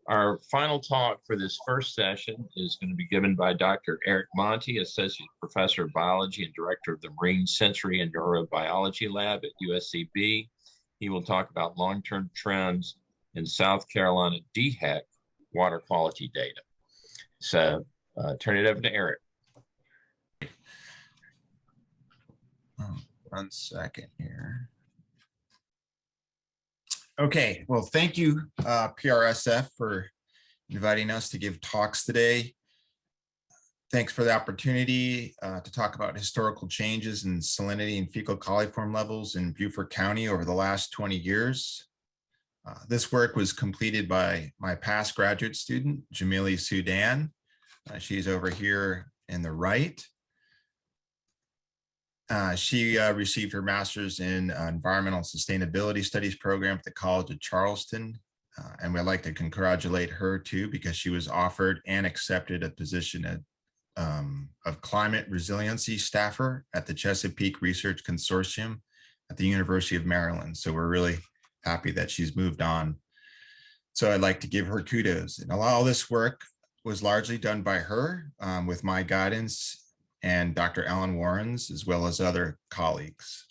Our final talk for this first session is going to be given by Dr. Eric Montie, Associate Professor of Biology and Director of the Marine Sensory and Neurobiology Lab at USCB. He will talk about long-term trends in South Carolina DHEC water quality data. So turn it over to Eric. One second here. Okay, well, thank you, PRSF, for inviting us to give talks today. Thanks for the opportunity to talk about historical changes in salinity and fecal coliform levels in Beaufort County over the last 20 years. This work was completed by my past graduate student, Jamili Sudan. She's over here in the right. She received her master's in environmental sustainability studies program at the College of Charleston. And we'd like to congratulate her too, because she was offered and accepted a position of climate resiliency staffer at the Chesapeake Research Consortium at the University of Maryland. So we're really happy that she's moved on. So I'd like to give her kudos. And all this work was largely done by her with my guidance and Dr. Alan Warren's, as well as other colleagues.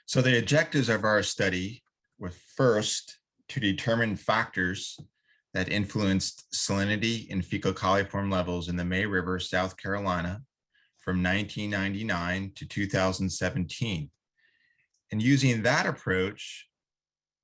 So the objectives of our study were first to determine factors that influenced salinity and fecal coliform levels in the May River, South Carolina from 1999 to 2017. And using that approach,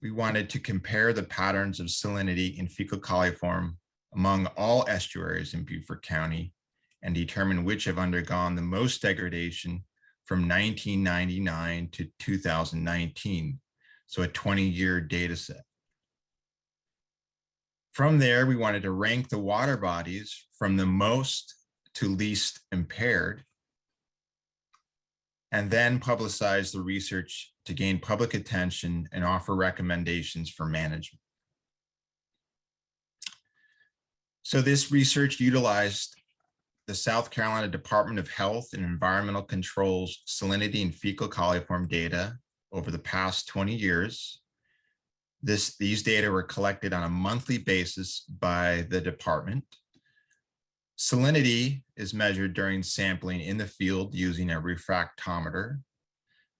we wanted to compare the patterns of salinity and fecal coliform among all estuaries in Beaufort County and determine which have undergone the most degradation from 1999 to 2019, so a 20-year data set. From there, we wanted to rank the water bodies from the most to least impaired, and then publicize the research to gain public attention and offer recommendations for management. So this research utilized the South Carolina Department of Health and Environmental Control's salinity and fecal coliform data over the past 20 years. These data were collected on a monthly basis by the department. Salinity is measured during sampling in the field using a refractometer,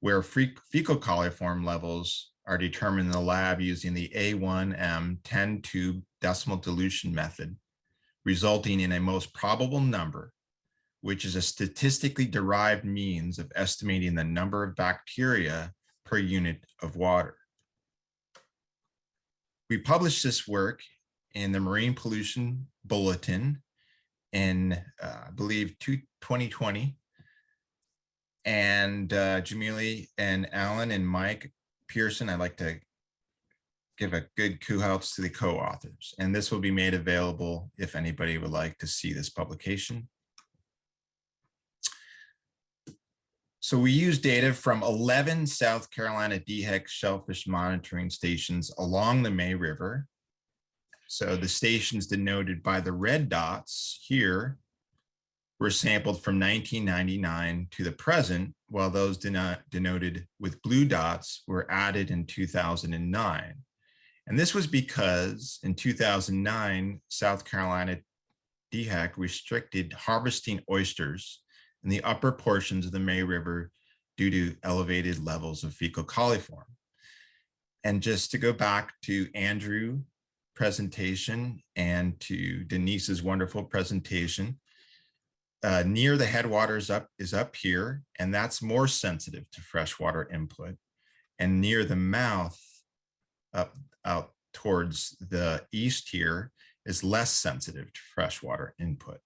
where fecal coliform levels are determined in the lab using the A1M 10-tube decimal dilution method, resulting in a most probable number, which is a statistically derived means of estimating the number of bacteria per unit of water. We published this work in the Marine Pollution Bulletin in, I believe, 2020. And Jamili and Alan and Mike Pearson, I'd like to give a good kudos to the co-authors. And this will be made available if anybody would like to see this publication. So we use data from 11 South Carolina DHEC shellfish monitoring stations along the May River. So the stations denoted by the red dots here were sampled from 1999 to the present, while those denoted with blue dots were added in 2009. And this was because in 2009, South Carolina DHEC restricted harvesting oysters in the upper portions of the May River due to elevated levels of fecal coliform. And just to go back to Andrew's presentation and to Denise's wonderful presentation, near the headwaters is up here, and that's more sensitive to freshwater input. And near the mouth out towards the east here is less sensitive to freshwater input.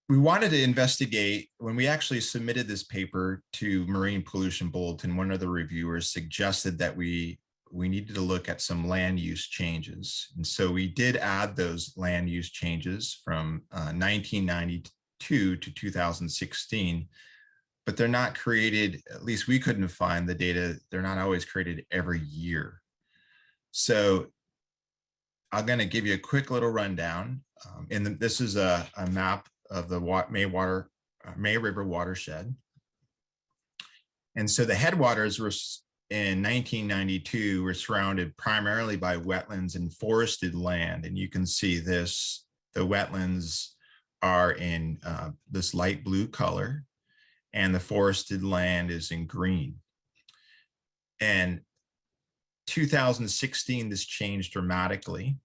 We wanted to investigate, when we actually submitted this paper to Marine Pollution Bulletin, one of the reviewers suggested that we needed to look at some land use changes. And so we did add those land use changes from 1992 to 2016, but they're not created, at least we couldn't find the data, they're not always created every year. So I'm gonna give you a quick little rundown. This is a map of the May River watershed. And so the headwaters were in 1992 were surrounded primarily by wetlands and forested land. And you can see this, the wetlands are in this light blue color, and the forested land is in green. And 2016, this changed dramatically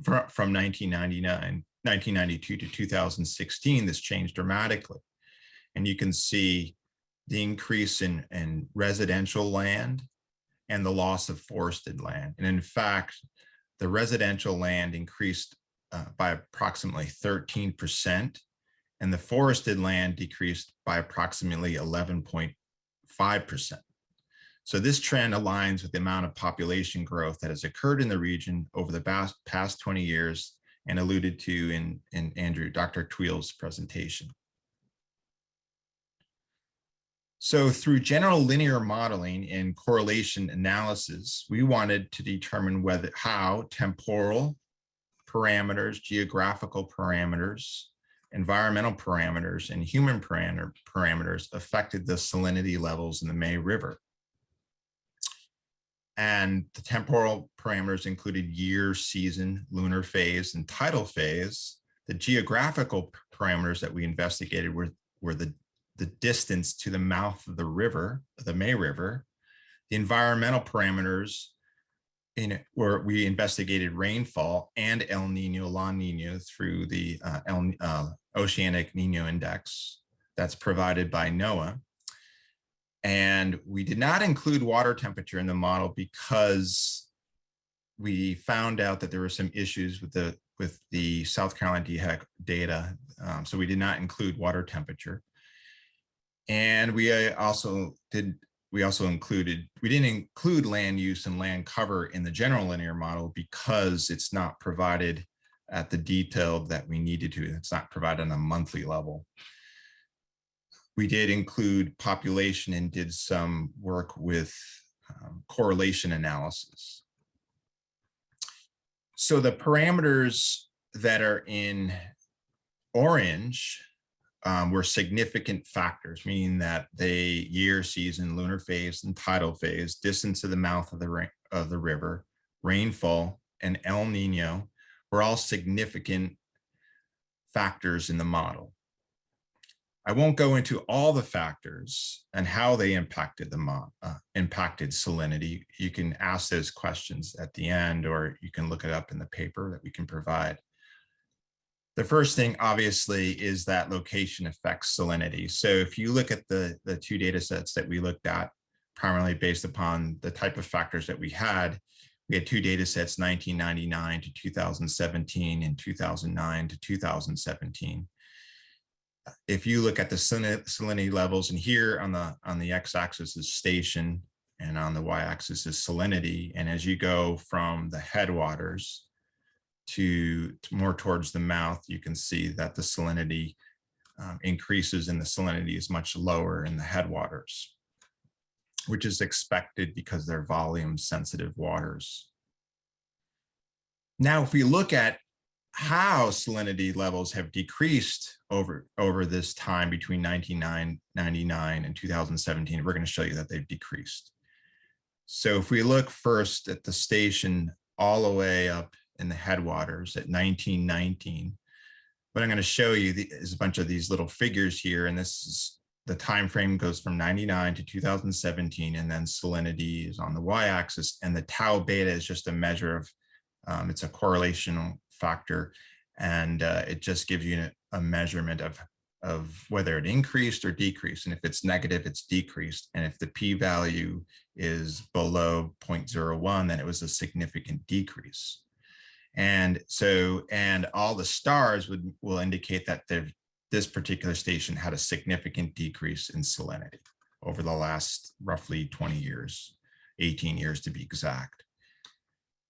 from 1992 to 2016, this changed dramatically. And you can see the increase in residential land and the loss of forested land. And in fact, the residential land increased by approximately 13%, and the forested land decreased by approximately 11.5%. So this trend aligns with the amount of population growth that has occurred in the region over the past 20 years and alluded to in Dr. Tweel's presentation. So through general linear modeling and correlation analysis, we wanted to determine how temporal parameters, geographical parameters, environmental parameters, and human parameters affected the salinity levels in the May River. And the temporal parameters included year, season, lunar phase, and tidal phase. The geographical parameters that we investigated were the distance to the mouth of the river, the May River. The environmental parameters where we investigated rainfall and El Nino, La Nina through the Oceanic Nino Index that's provided by NOAA. And we did not include water temperature in the model because we found out that there were some issues with the South Carolina DHEC data. So we did not include water temperature. And we didn't include land use and land cover in the general linear model because it's not provided at the detail that we needed to. It's not provided on a monthly level. We did include population and did some work with correlation analysis. So the parameters that are in orange were significant factors, meaning that year, season, lunar phase, and tidal phase, distance to the mouth of the river, rainfall, and El Nino were all significant factors in the model. I won't go into all the factors and how they impacted impacted salinity. You can ask those questions at the end, or you can look it up in the paper that we can provide. The first thing, obviously, is that location affects salinity. So if you look at the two data sets that we looked at, primarily based upon the type of factors that we had two data sets, 1999 to 2017 and 2009 to 2017. If you look at the salinity levels, and here on the x-axis is station, and on the y-axis is salinity, and as you go from the headwaters to more towards the mouth, you can see that the salinity increases, and the salinity is much lower in the headwaters, which is expected because they're volume-sensitive waters. Now, if we look at how salinity levels have decreased over this time between 1999 and 2017, we're going to show you that they've decreased. So if we look first at the station all the way up in the headwaters at 1919, what I'm going to show you is a bunch of these little figures here, and this is the time frame goes from 99 to 2017, and then salinity is on the y-axis, and the tau beta is just a measure of it's a correlation factor, and it just gives you a measurement of whether it increased or decreased. And if it's negative, it's decreased. And if the p-value is below 0.01, then it was a significant decrease. And so, and all the stars will indicate that this particular station had a significant decrease in salinity over the last roughly 20 years, 18 years to be exact.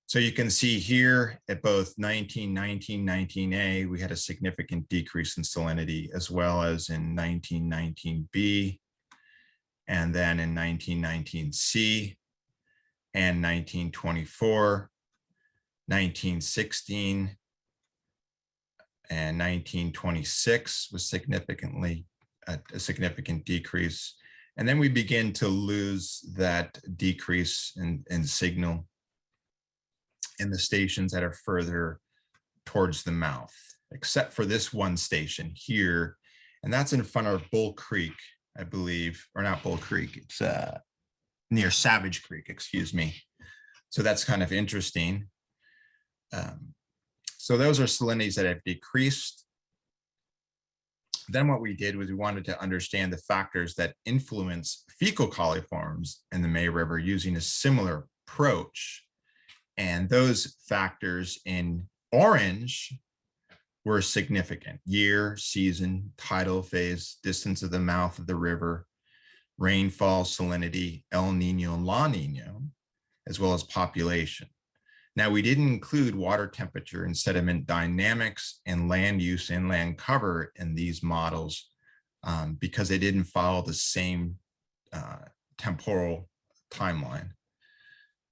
So you can see here at both 1919, 19A, we had a significant decrease in salinity, as well as in 1919B, and then in 1919C, and 1924, 1916, and 1926 was significantly a significant decrease. And then we begin to lose that decrease in signal in the stations that are further towards the mouth, except for this one station here. And that's in front of Bull Creek, I believe, or not Bull Creek, it's near Savage Creek, excuse me. So that's kind of interesting. So those are salinities that have decreased. Then what we did was we wanted to understand the factors that influence fecal coliforms in the May River using a similar approach. And those factors in orange were significant: year, season, tidal phase, distance of the mouth of the river, rainfall, salinity, El Nino and La Nino, as well as population. Now, we didn't include water temperature and sediment dynamics and land use and land cover in these models because they didn't follow the same temporal timeline.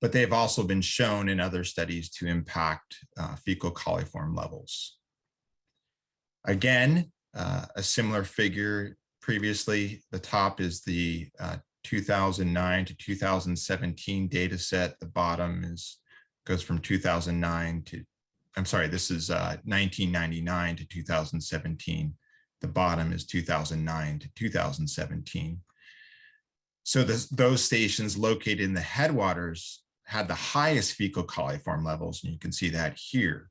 But they've also been shown in other studies to impact fecal coliform levels. Again, a similar figure previously. The top is the 2009 to 2017 data set. The bottom goes from 2009 to, I'm sorry, this is 1999 to 2017. The bottom is 2009 to 2017. So those stations located in the headwaters had the highest fecal coliform levels, and you can see that here.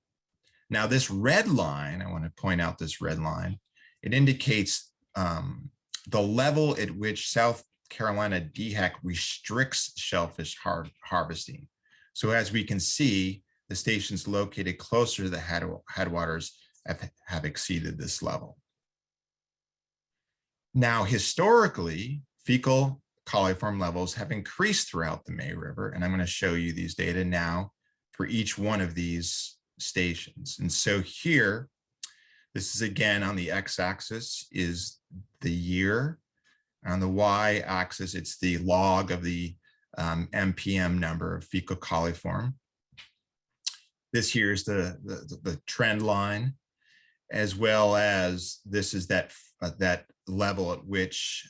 Now, this red line, I want to point out this red line, it indicates the level at which South Carolina DHEC restricts shellfish harvesting. So as we can see, the stations located closer to the headwaters have exceeded this level. Now, historically, fecal coliform levels have increased throughout the May River, and I'm going to show you these data now for each one of these stations. And so here, this is again on the x-axis is the year. On the y-axis, it's the log of the MPM number of fecal coliform. This here is the trend line, as well as this is that level at which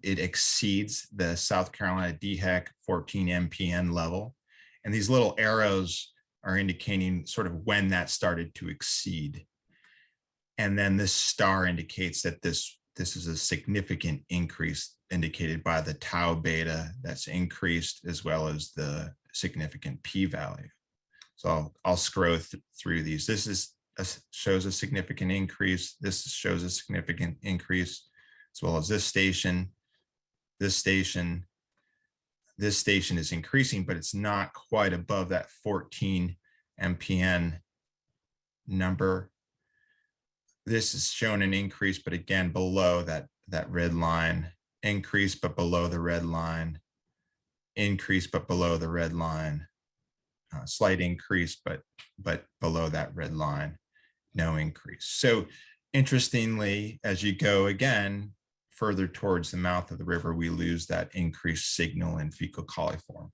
it exceeds the South Carolina DHEC 14 MPN level. And these little arrows are indicating sort of when that started to exceed. And then this star indicates that this is a significant increase indicated by the tau beta that's increased, as well as the significant p-value. So I'll scroll through these. This shows a significant increase. This shows a significant increase, as well as this station. This station is increasing, but it's not quite above that 14 MPN number. This is shown an increase, but again, below that red line. Increase, but below the red line. Increase, but below the red line. Slight increase, but below that red line. No increase. So interestingly, as you go again further towards the mouth of the river, we lose that increased signal in fecal coliform.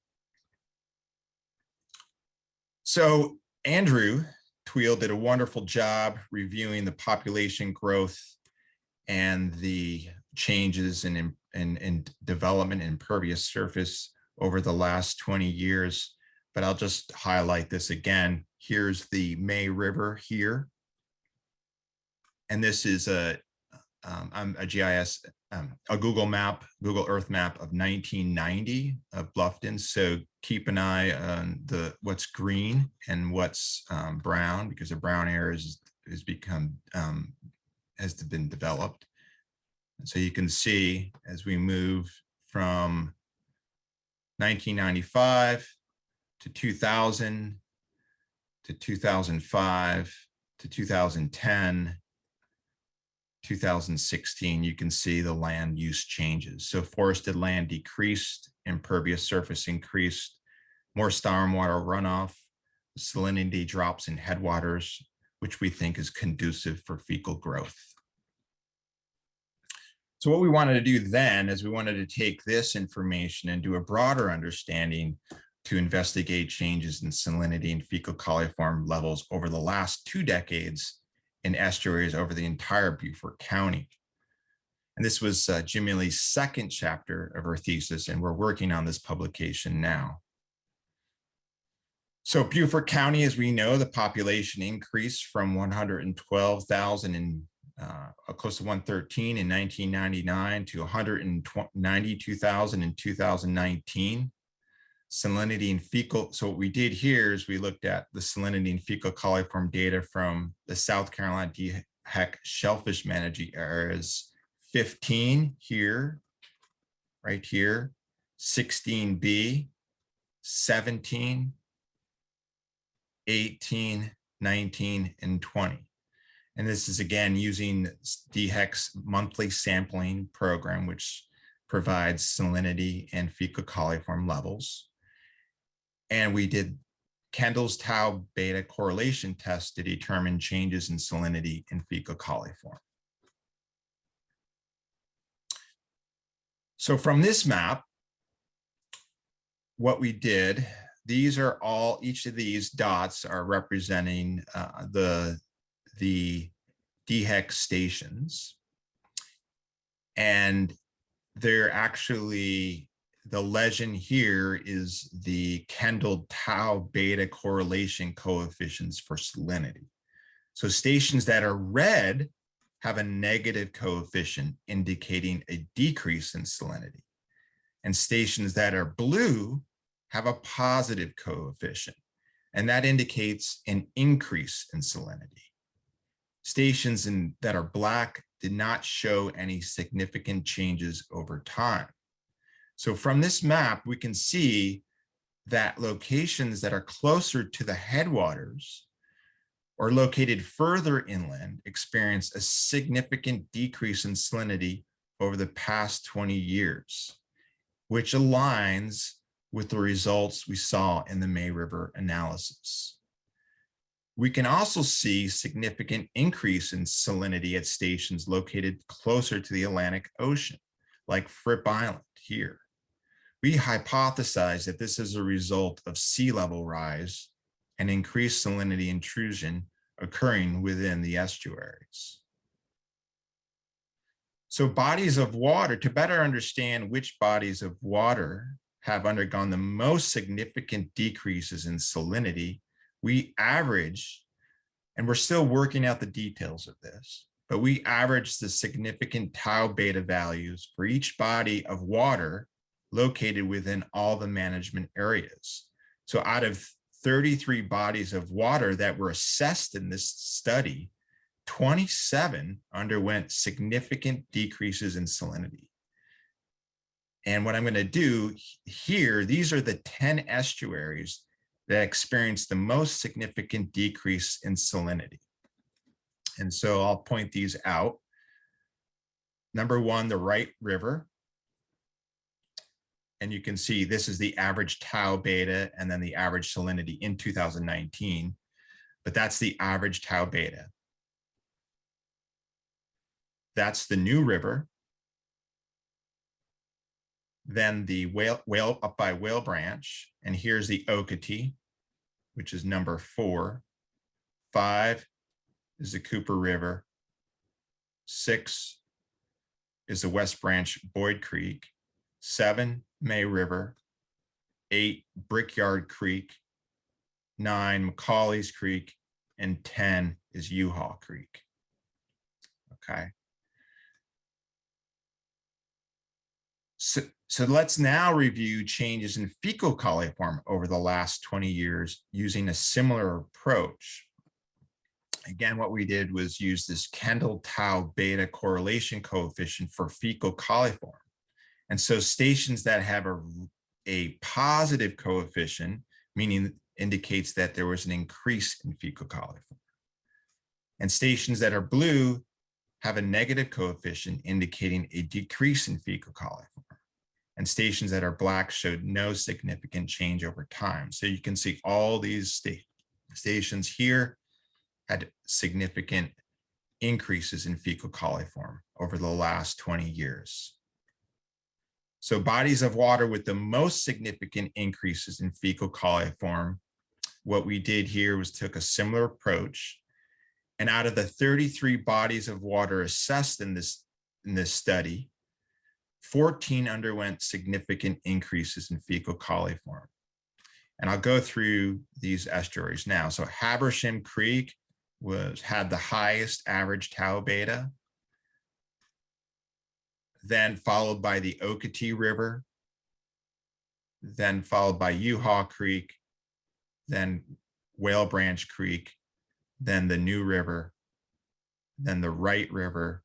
So Andrew Tweel did a wonderful job reviewing the population growth and the changes in development in impervious surface over the last 20 years. But I'll just highlight this again. Here's the May River here. And this is a GIS, a Google Earth map of 1990 of Bluffton. So keep an eye on what's green and what's brown, because the brown area has been developed. And so you can see as we move from 1995 to 2000 to 2005 to 2010, 2016, you can see the land use changes. So forested land decreased, impervious surface increased, more stormwater runoff, salinity drops in headwaters, which we think is conducive for fecal growth. So what we wanted to do then is we wanted to take this information and do a broader understanding to investigate changes in salinity and fecal coliform levels over the last 2 decades in estuaries over the entire Beaufort County. And this was Jimmy Lee's second chapter of her thesis, and we're working on this publication now. So Beaufort County, as we know, the population increased from 112,000 and close to 113 in 1999 to 192,000 in 2019. Salinity in fecal. So what we did here is we looked at the salinity in fecal coliform data from the South Carolina DHEC shellfish managing areas 15 here, right here, 16B, 17, 18, 19, and 20. And this is again using DHEC's monthly sampling program, which provides salinity and fecal coliform levels. And we did Kendall's tau beta correlation test to determine changes in salinity in fecal coliform. So from this map, what we did, these are all, each of these dots are representing the DHEC stations. And they're actually, the legend here is the Kendall tau beta correlation coefficients for salinity. So stations that are red have a negative coefficient indicating a decrease in salinity. And stations that are blue have a positive coefficient, and that indicates an increase in salinity. Stations that are black did not show any significant changes over time. So from this map, we can see that locations that are closer to the headwaters or located further inland experience a significant decrease in salinity over the past 20 years, which aligns with the results we saw in the May River analysis. We can also see significant increase in salinity at stations located closer to the Atlantic Ocean, like Fripp Island here. We hypothesize that this is a result of sea level rise and increased salinity intrusion occurring within the estuaries. So bodies of water, to better understand which bodies of water have undergone the most significant decreases in salinity, we average, and we're still working out the details of this, but we average the significant tau beta values for each body of water located within all the management areas. So out of 33 bodies of water that were assessed in this study, 27 underwent significant decreases in salinity. And what I'm going to do here, these are the 10 estuaries that experienced the most significant decrease in salinity. And so I'll point these out. Number one, the Wright River. And you can see this is the average tau beta and then the average salinity in 2019, but that's the average tau beta. That's the New River. Then the whale up by Whale Branch, and here's the Okatee, which is number 4. 5 is the Cooper River. 6 is the West Branch Boyd Creek. 7, May River. 8, Brickyard Creek. 9, Macaulay's Creek, and 10 is U-Haul Creek. Okay. So let's now review changes in fecal coliform over the last 20 years using a similar approach. Again, what we did was use this Kendall tau beta correlation coefficient for fecal coliform. And so stations that have a positive coefficient, meaning indicates that there was an increase in fecal coliform. And stations that are blue have a negative coefficient indicating a decrease in fecal coliform. And stations that are black showed no significant change over time. So you can see all these stations here had significant increases in fecal coliform over the last 20 years. So bodies of water with the most significant increases in fecal coliform, what we did here was took a similar approach. And out of the 33 bodies of water assessed in this in this study, 14 underwent significant increases in fecal coliform. And I'll go through these estuaries now. So Habersham Creek had the highest average tau beta, then followed by the Okatee River, then followed by Uhaw Creek, then Whale Branch Creek, then the New River, then the Wright River,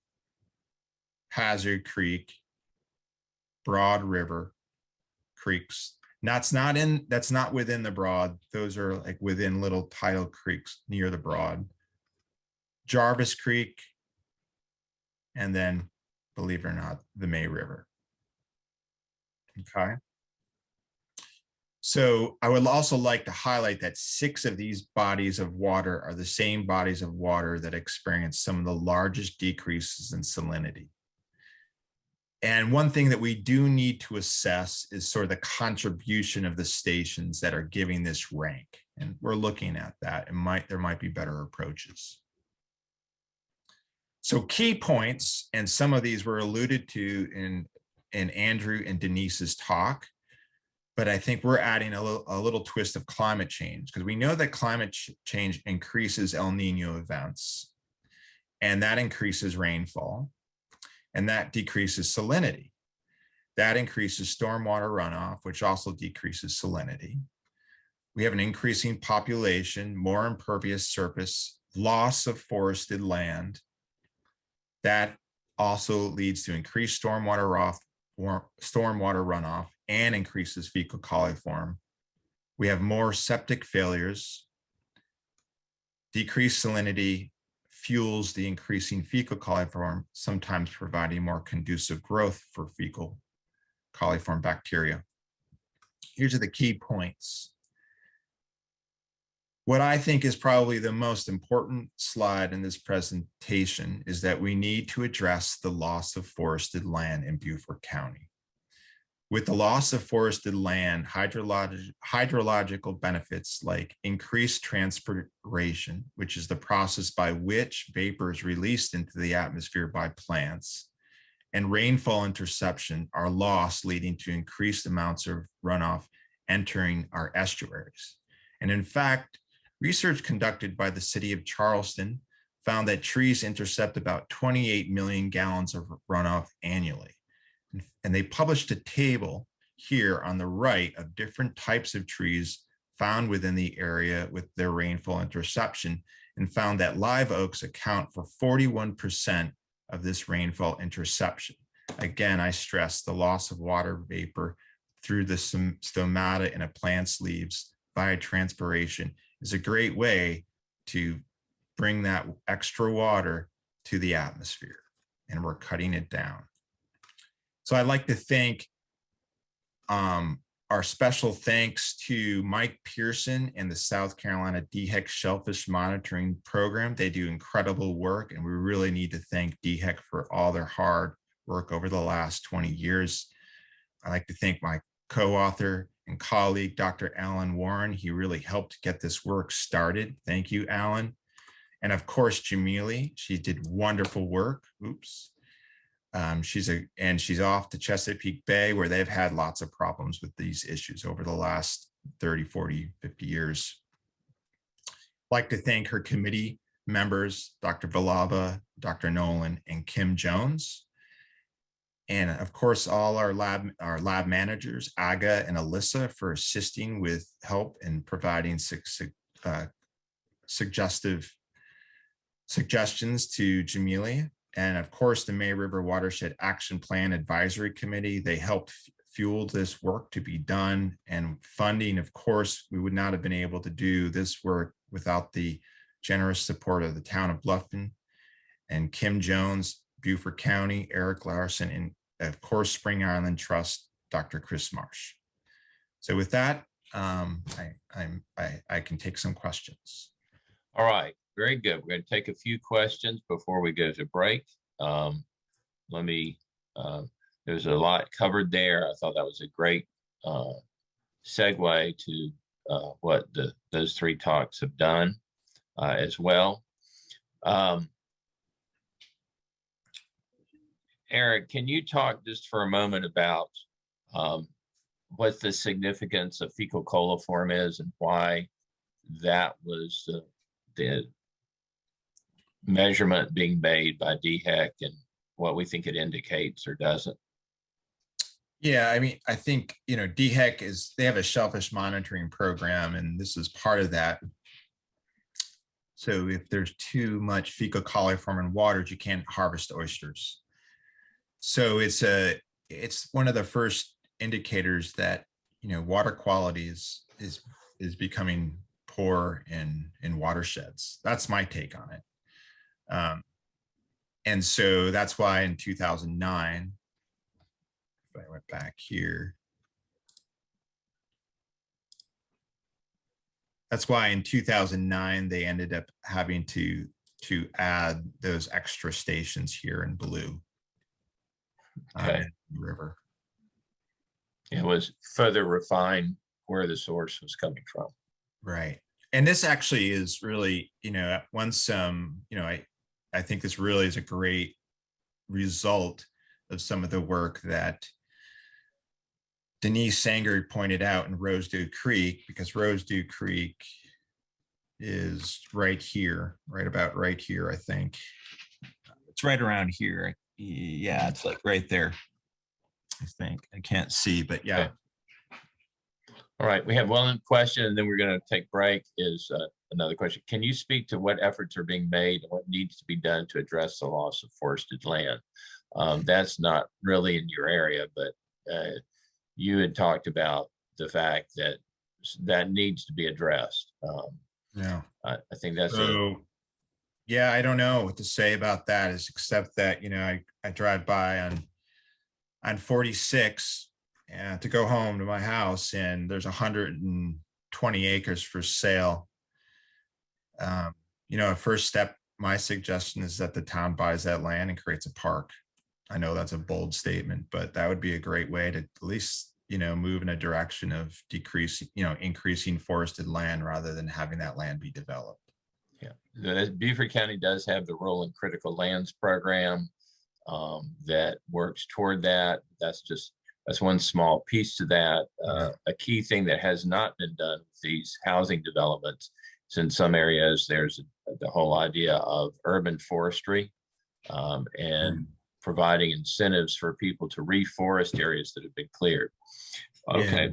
Hazard Creek, Broad River creeks. That's not within the Broad. Those are like within little tidal creeks near the Broad. Jarvis Creek, and then, believe it or not, the May River. Okay. So I would also like to highlight that 6 of these bodies of water are the same bodies of water that experience some of the largest decreases in salinity. And one thing that we do need to assess is sort of the contribution of the stations that are giving this rank. And we're looking at that, and there might be better approaches. So key points, and some of these were alluded to in Andrew and Denise's talk, but I think we're adding a little twist of climate change, because we know that climate change increases El Nino events, and that increases rainfall, and that decreases salinity. That increases stormwater runoff, which also decreases salinity. We have an increasing population, more impervious surface, loss of forested land. That also leads to increased stormwater runoff and increases fecal coliform. We have more septic failures. Decreased salinity fuels the increasing fecal coliform, sometimes providing more conducive growth for fecal coliform bacteria. Here's the key points. What I think is probably the most important slide in this presentation is that we need to address the loss of forested land in Beaufort County. With the loss of forested land, hydrological benefits like increased transpiration, which is the process by which vapor is released into the atmosphere by plants, and rainfall interception are lost, leading to increased amounts of runoff entering our estuaries. And in fact, research conducted by the city of Charleston found that trees intercept about 28 million gallons of runoff annually. And they published a table here on the right of different types of trees found within the area with their rainfall interception, and found that live oaks account for 41% of this rainfall interception. Again, I stress the loss of water vapor through the stomata in a plant's leaves via transpiration is a great way to bring that extra water to the atmosphere, and we're cutting it down. So I'd like to thank our special thanks to Mike Pearson and the South Carolina DHEC Shellfish Monitoring Program. They do incredible work, and we really need to thank DHEC for all their hard work over the last 20 years. I'd like to thank my co-author and colleague, Dr. Alan Warren. He really helped get this work started. Thank you, Alan. And of course, Jamili, she did wonderful work. Oops. She's off to Chesapeake Bay, where they've had lots of problems with these issues over the last 30, 40, 50 years. I'd like to thank her committee members, Dr. Villalba, Dr. Nolan, and Kim Jones. And of course, all our lab managers, Aga and Alyssa, for assisting with help and providing suggestions to Jamili. And of course, the May River Watershed Action Plan Advisory Committee, they helped fuel this work to be done. And funding, of course, we would not have been able to do this work without the generous support of the town of Bluffton and Kim Jones, Beaufort County, Eric Larson, and of course, Spring Island Trust, Dr. Chris Marsh. So with that, I can take some questions. All right, very good. We're going to take a few questions before we go to break. There's a lot covered there. I thought that was a great segue to what those 3 talks have done as well. Eric, can you talk just for a moment about what the significance of fecal coliform is and why that was the measurement being made by DHEC and what we think it indicates or doesn't? Yeah, I mean, I think, DHEC they have a shellfish monitoring program, and this is part of that. So if there's too much fecal coliform in waters, you can't harvest oysters. So it's one of the first indicators that, water quality is becoming poor in watersheds. That's my take on it. And so that's why in 2009, if I went back here, that's why in 2009 they ended up having to add those extra stations here in blue. Okay. In the river. It was further refined where the source was coming from. Right. And this actually is really, once I think this really is a great result of some of the work that Denise Sanger pointed out in Rosedew Creek, because Rosedew Creek is right here, right about right here, I think. It's right around here. Yeah, it's like right there, I think. I can't see, but yeah. Okay. All right, we have one question and then we're going to take break. Is another question. Can you speak to what efforts are being made and what needs to be done to address the loss of forested land? That's not really in your area, but you had talked about the fact that that needs to be addressed. Yeah. I think that's yeah, I don't know what to say about that, except that, I drive by on 46 to go home to my house, and there's 120 acres for sale. A first step, my suggestion is that the town buys that land and creates a park. I know that's a bold statement, but that would be a great way to at least, move in a direction of increasing forested land rather than having that land be developed. Yeah, Beaufort County does have the Rural and Critical Lands program that works toward that. That's one small piece to that. A key thing that has not been done with these housing developments is in some areas there's the whole idea of urban forestry and providing incentives for people to reforest areas that have been cleared. Okay,